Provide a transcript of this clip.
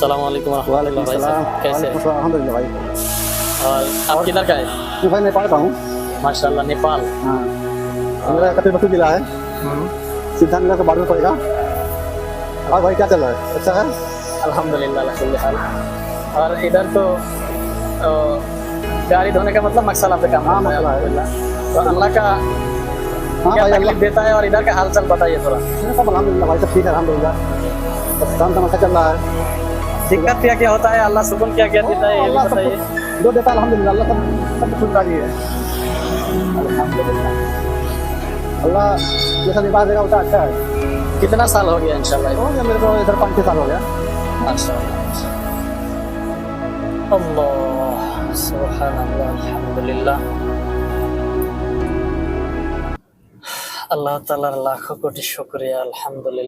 अस्सलाम वालेकुम वालेकुम रहमतुल्लाह भाई सलाम। साहब, कैसे वालेकुम सलाम, अल्हम्दुलिल्लाह भाई। और आप किधर का है? मैं भाई नेपाल का हूँ। माशाल्लाह, नेपाल। हाँ, मेरा कपिलवस्तु जिला है, सिद्धार्थनगर के बाजू में पड़ेगा। और भाई क्या चल रहा है? अच्छा है? अल्हम्दुलिल्लाह अला कुल्ली हाल। और इधर तो गाड़ी धोने का मतलब मकसद पे काम हाँ, होता है, मसला है। अल्हम्दुलिल्लाह। तो अल्लाह का हाँ क्या भाई, तकलीफ अल्लाह देता है और इधर का हाल चाल बताइए थोड़ा। सब अल्हम्दुलिल्लाह भाई, सब ठीक है अल्हम्दुलिल्लाह। बस काम तमाशा चल रहा है। दिक्कत क्या क्या होता है, अल्लाह सुकून क्या क्या देता है, ये भी अल्लाह सब बताइए। कुछ जो देता है अल्हम्दुलिल्लाह, अल्लाह सब कुछ राजी है। अल्हम्दुलिल्लाह। अल्लाह जैसा निभा देगा उतना अच्छा है। कितना साल हो गया इंशाल्लाह? हो गया मेरे को इधर 5-6 साल हो गया। माशाल्लाह। अल्लाह सुभान अल्लाह, अल्हम्दुलिल्लाह। अल्लाह ताआला लाखों कोटि शुक्रिया, अल्हम्दुलिल्लाह।